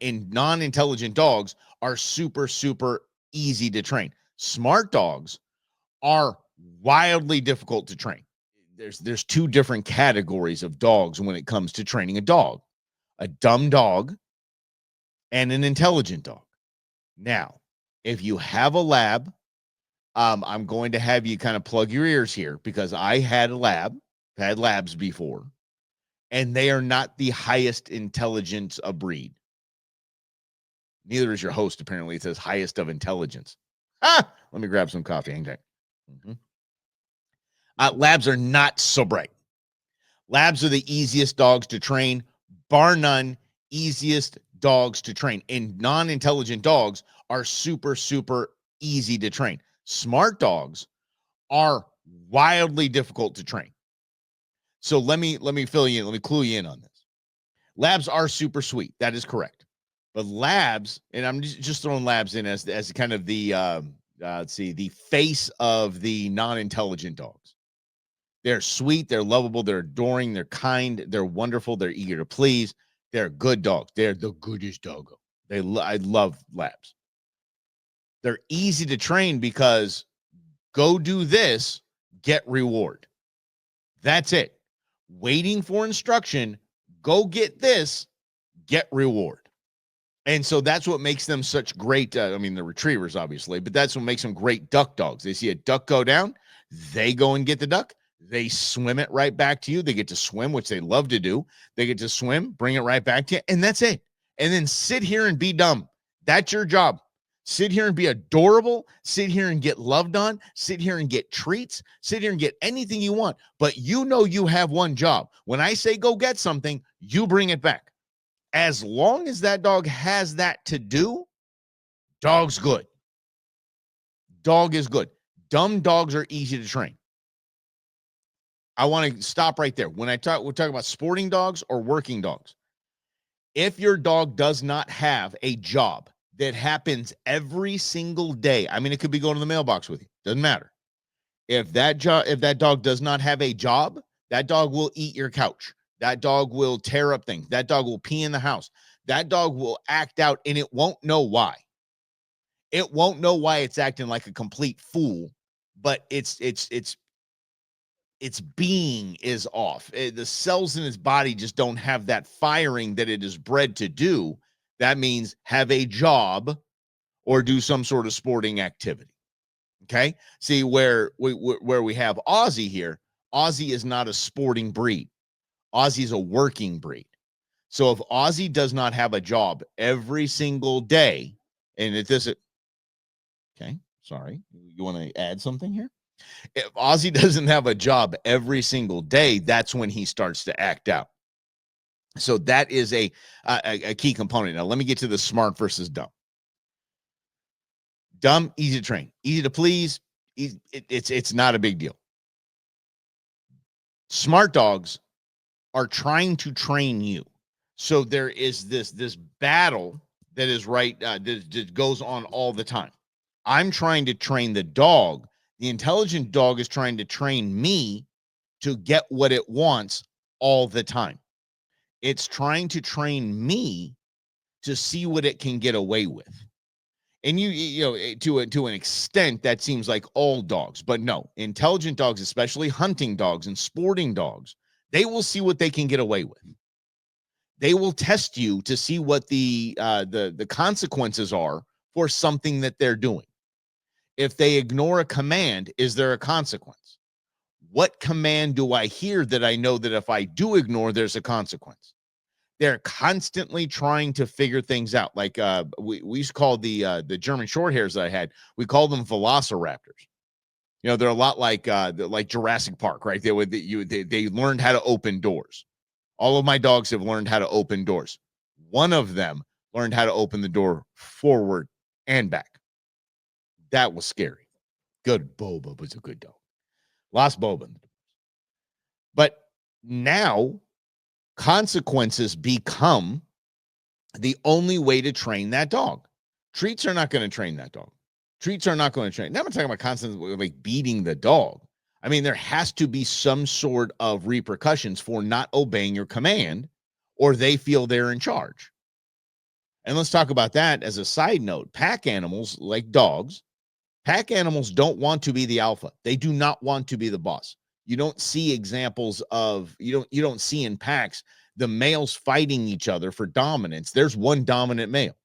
And non-intelligent dogs are super, super easy to train. Smart dogs are wildly difficult to train. There's two different categories of dogs when it comes to training a dog: a dumb dog and an intelligent dog. Now, if you have a lab, I'm going to have you kind of plug your ears here, because I had had labs before, and they are not the highest intelligence of breed. Neither is your host, apparently. It says highest of intelligence. Let me grab some coffee. Hang tight. Labs are not so bright. Labs are the easiest dogs to train, bar none, easiest dogs to train. And non-intelligent dogs are super, super easy to train. Smart dogs are wildly difficult to train. So let me fill you in. Let me clue you in on this. Labs are super sweet. That is correct. But labs, and I'm just throwing labs in as kind of the let's see, the face of the non-intelligent dogs. They're sweet, they're lovable, they're adoring, they're kind, they're wonderful, they're eager to please. They're good dogs. They're the goodest doggo. I love labs. They're easy to train because go do this, get reward. That's it. Waiting for instruction, go get this, get reward. And so that's what makes them such great. I mean, the retrievers, obviously, but that's what makes them great duck dogs. They see a duck go down, they go and get the duck. They swim it right back to you. They get to swim, which they love to do. They get to swim, bring it right back to you, and that's it. And then sit here and be dumb. That's your job. Sit here and be adorable. Sit here and get loved on. Sit here and get treats. Sit here and get anything you want. But you know you have one job. When I say go get something, you bring it back. As long as that dog has that to do, dog's good. Dog is good. Dumb dogs are easy to train. I want to stop right there. When we're talking about sporting dogs or working dogs. If your dog does not have a job that happens every single day, I mean, it could be going to the mailbox with you. Doesn't matter. If that dog does not have a job, that dog will eat your couch. That dog will tear up things. That dog will pee in the house. That dog will act out, and it won't know why. It won't know why it's acting like a complete fool, but its being is off. The cells in his body just don't have that firing that it is bred to do. That means have a job or do some sort of sporting activity. Okay? See, where we have Aussie here, Aussie is not a sporting breed. Aussie is a working breed. So if Aussie does not have a job every single day, and it doesn't, okay, sorry, you want to add something here? If Aussie doesn't have a job every single day, that's when he starts to act out. So that is a key component. Now, let me get to the smart versus dumb. Dumb, easy to train, easy to please. It's not a big deal. Smart dogs are trying to train you. So there is this battle that is right that goes on all the time. I'm trying to train the dog. The intelligent dog is trying to train me to get what it wants all the time. It's trying to train me to see what it can get away with. And you know, to an extent, that seems like all dogs, but no, intelligent dogs, especially hunting dogs and sporting dogs, they will see what they can get away with. They will test you to see what the consequences are for something that they're doing. If they ignore a command, is there a consequence? What command do I hear that I know that if I do ignore, there's a consequence? They're constantly trying to figure things out. Like we used to call the German short hairs that I had, we call them velociraptors. You know, they're a lot like Jurassic Park, right? They learned how to open doors. All of my dogs have learned how to open doors. One of them learned how to open the door forward and back. That was scary. Good. Boba was a good dog. Lost Boba. But now consequences become the only way to train that dog. Treats are not going to train that dog. Treats are not going to train. Now I'm talking about constantly like beating the dog. I mean, there has to be some sort of repercussions for not obeying your command, or they feel they're in charge. And let's talk about that as a side note. Pack animals like dogs, pack animals don't want to be the alpha. They do not want to be the boss. You don't see examples of you don't see in packs the males fighting each other for dominance. There's one dominant male.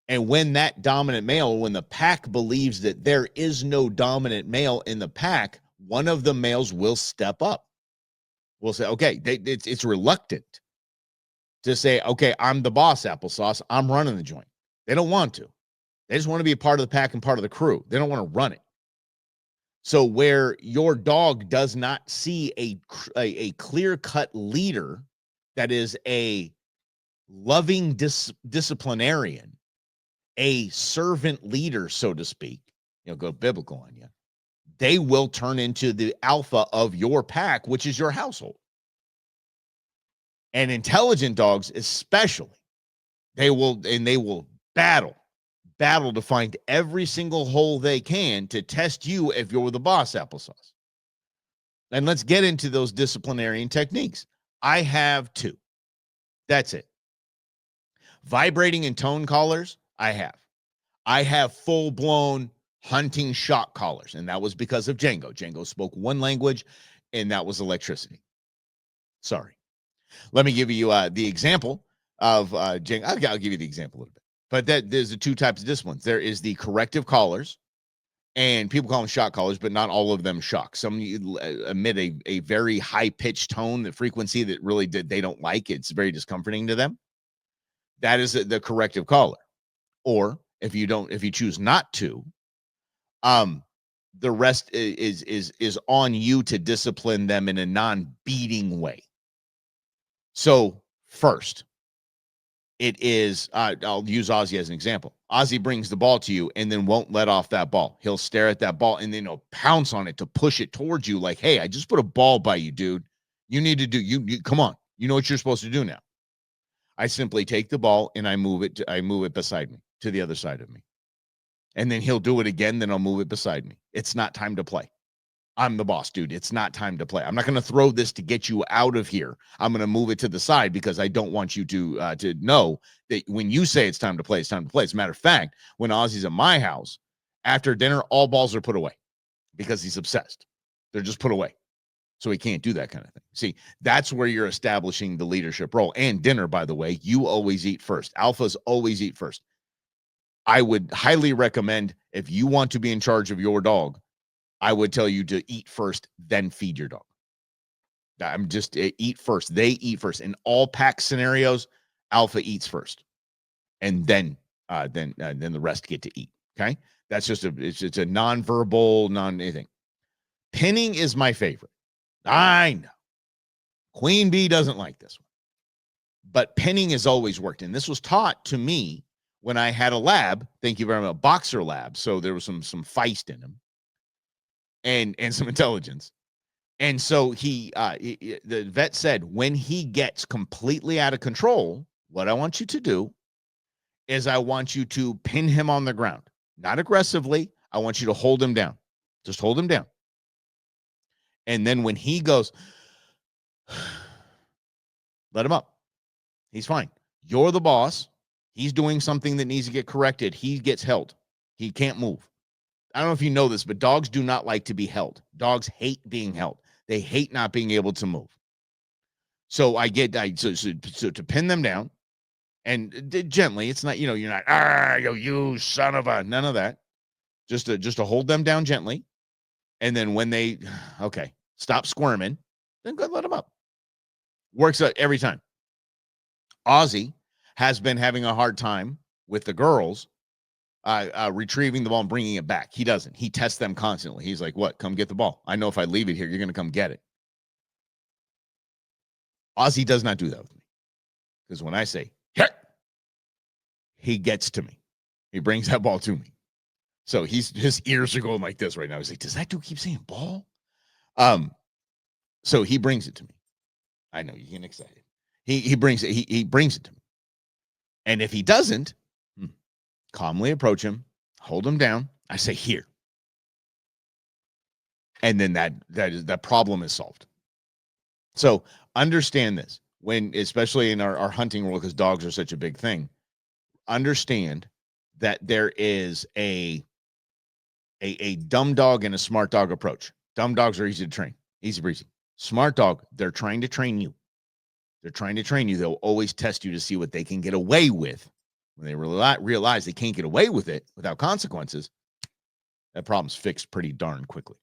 And when that dominant male, when the pack believes that there is no dominant male in the pack, one of the males will step up. We'll say, okay, it's reluctant to say, okay, I'm the boss, applesauce. I'm running the joint. They don't want to. They just want to be a part of the pack and part of the crew. They don't want to run it. So where your dog does not see a clear-cut leader that is a loving disciplinarian, a servant leader, so to speak, go biblical on you, they will turn into the alpha of your pack, which is your household. And intelligent dogs, especially, they will battle to find every single hole they can to test you if you're the boss, applesauce. And let's get into those disciplinarian techniques. I have 2. That's it. Vibrating and tone collars, I have full-blown hunting shock collars, and that was because of Django. Django spoke one language, and that was electricity. Sorry. Let me give you the example of Django. I'll give you the example a little bit. But there's the 2 types of disciplines. There is the corrective collars, and people call them shock collars, but not all of them shock. Some emit a very high-pitched tone, the frequency that really they don't like. It's very discomforting to them. That is the corrective collar. Or if you choose not to, the rest is on you to discipline them in a non-beating way. So first, it is, I'll use Ozzy as an example. Ozzy brings the ball to you and then won't let off that ball. He'll stare at that ball and then he'll pounce on it to push it towards you like, hey, I just put a ball by you, dude. You need to do, you come on. You know what you're supposed to do now. I simply take the ball and I move it beside me to the other side of me. And then he'll do it again. Then I'll move it beside me. It's not time to play. I'm the boss, dude. It's not time to play. I'm not going to throw this to get you out of here. I'm going to move it to the side because I don't want you to know that when you say it's time to play, it's time to play. As a matter of fact, when Ozzy's at my house, after dinner, all balls are put away because he's obsessed. They're just put away. So he can't do that kind of thing. See, that's where you're establishing the leadership role. And dinner, by the way, you always eat first. Alphas always eat first. I would highly recommend, if you want to be in charge of your dog, I would tell you to eat first, then feed your dog. I'm just eat first. They eat first. In all pack scenarios, alpha eats first, and then the rest get to eat. Okay, that's just it's a non-verbal, non-anything. Pinning is my favorite. I know Queen Bee doesn't like this one, but pinning has always worked, and this was taught to me when I had a lab. Thank you very much, boxer lab. So there was some feist in him. And some intelligence. And so the vet said, when he gets completely out of control, what I want you to do is I want you to pin him on the ground, not aggressively. I want you to hold him down. Just hold him down. And then when he goes, let him up. He's fine. You're the boss. He's doing something that needs to get corrected. He gets held. He can't move. I don't know if you know this, but dogs do not like to be held. Dogs hate being held. They hate not being able to move. So so to pin them down and gently, it's not, you're not, you son of a, none of that. Just to hold them down gently. And then when they, okay, stop squirming, then go let them up. Works out every time. Ozzy has been having a hard time with the girls retrieving the ball and bringing it back. He doesn't. He tests them constantly. He's like, what? Come get the ball. I know if I leave it here, you're going to come get it. Ozzy does not do that with me. Because when I say, hit, he gets to me. He brings that ball to me. So his ears are going like this right now. He's like, does that dude keep saying ball? So he brings it to me. I know, you're getting excited. He brings it. He brings it to me. And if he doesn't, calmly approach him, hold him down. I say, here. And then that problem is solved. So understand this. when, especially in our hunting world, because dogs are such a big thing, understand that there is a dumb dog and a smart dog approach. Dumb dogs are easy to train, easy breezy. Smart dog, they're trying to train you. They're trying to train you. They'll always test you to see what they can get away with. When they realize they can't get away with it without consequences, that problem's fixed pretty darn quickly.